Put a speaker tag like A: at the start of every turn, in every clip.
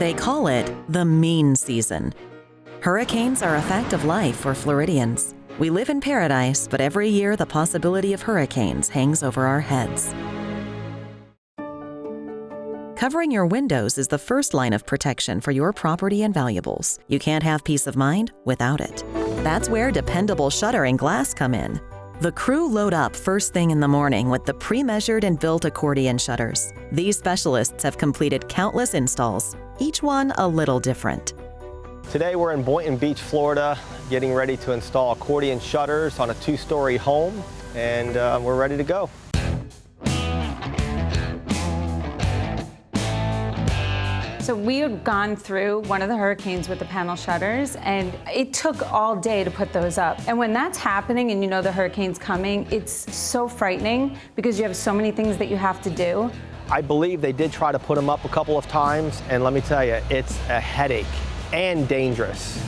A: They call it the mean season. Hurricanes are a fact of life for Floridians. We live in paradise, but every year the possibility of hurricanes hangs over our heads. Covering your windows is the first line of protection for your property and valuables. You can't have peace of mind without it. That's where Dependable Shutter Glass come in. The crew load up first thing in the morning with the pre-measured and built accordion shutters. These specialists have completed countless installs, each one a little different.
B: Today we're in Boynton Beach, Florida, getting ready to install accordion shutters on a 2-story home, and we're ready to go.
C: So we had gone through one of the hurricanes with the panel shutters, and it took all day to put those up. And when that's happening and you know the hurricane's coming, it's so frightening because you have so many things that you have to do.
B: I believe they did try to put them up a couple of times, and let me tell you, it's a headache and dangerous.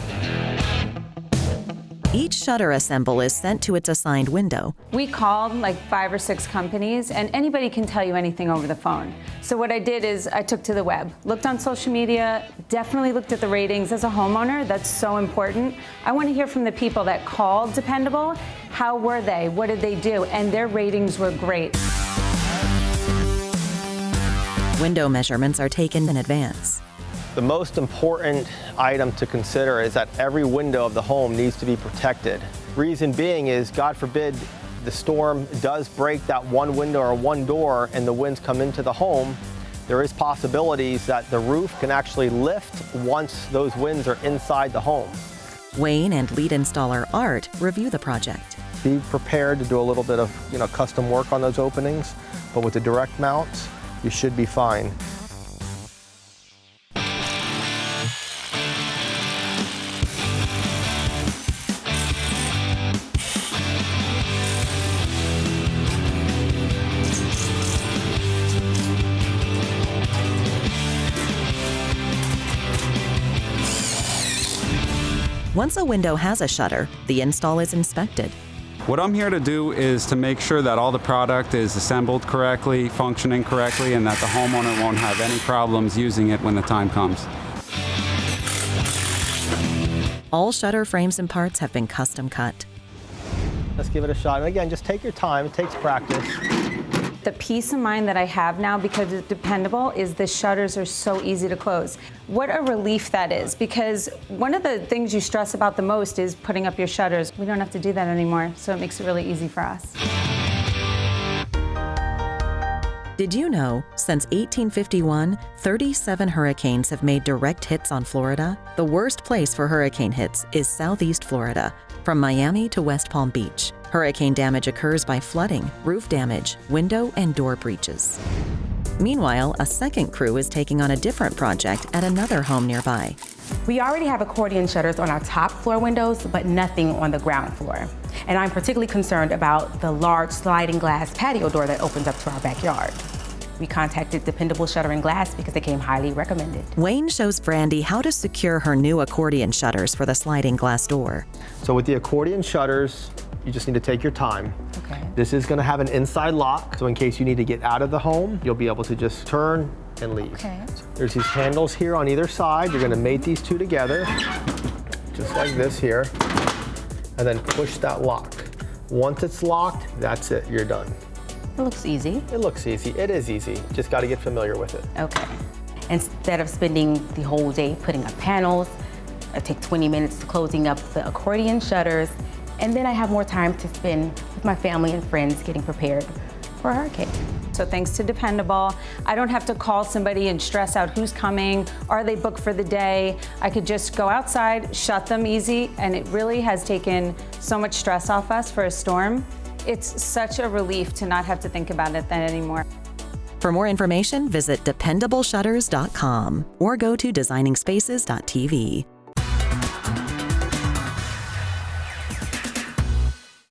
A: Each shutter assemble is sent to its assigned window.
C: We called like 5 or 6 companies, and anybody can tell you anything over the phone. So what I did is I took to the web, looked on social media, definitely looked at the ratings. As a homeowner, that's so important. I want to hear from the people that called Dependable. How were they? What did they do? And their ratings were great.
A: Window measurements are taken in advance.
B: The most important item to consider is that every window of the home needs to be protected. Reason being is, God forbid, the storm does break that one window or one door and the winds come into the home, there is possibilities that the roof can actually lift once those winds are inside the home.
A: Wayne and lead installer Art review the project.
B: Be prepared to do a little bit of custom work on those openings, but with the direct mounts, you should be fine.
A: Once a window has a shutter, the install is inspected.
D: What I'm here to do is to make sure that all the product is assembled correctly, functioning correctly, and that the homeowner won't have any problems using it when the time comes.
A: All shutter frames and parts have been custom cut.
B: Let's give it a shot. And again, just take your time. It takes practice.
C: The peace of mind that I have now because it's Dependable is the shutters are so easy to close. What a relief that is, because one of the things you stress about the most is putting up your shutters. We don't have to do that anymore, so it makes it really easy for us.
A: Did you know, since 1851, 37 hurricanes have made direct hits on Florida? The worst place for hurricane hits is Southeast Florida, from Miami to West Palm Beach. Hurricane damage occurs by flooding, roof damage, window and door breaches. Meanwhile, a second crew is taking on a different project at another home nearby.
E: We already have accordion shutters on our top floor windows, but nothing on the ground floor. And I'm particularly concerned about the large sliding glass patio door that opens up to our backyard. We contacted Dependable Shutter Glass because they came highly recommended.
A: Wayne shows Brandy how to secure her new accordion shutters for the sliding glass door.
B: So with the accordion shutters, you just need to take your time.
E: Okay.
B: This is going to have an inside lock, so in case you need to get out of the home, you'll be able to just turn and leave.
E: Okay.
B: There's these handles here on either side. You're going to mate these two together, just like this here, and then push that lock. Once it's locked, that's it, you're done.
E: It looks easy.
B: It looks easy. It is easy. Just got to get familiar with it.
E: Okay. Instead of spending the whole day putting up panels, I take 20 minutes closing up the accordion shutters, and then I have more time to spend with my family and friends getting prepared for a hurricane.
C: So thanks to Dependable, I don't have to call somebody and stress out who's coming, are they booked for the day. I could just go outside, shut them easy, and it really has taken so much stress off us for a storm. It's such a relief to not have to think about it then anymore.
A: For more information, visit dependableshutters.com or go to designingspaces.tv.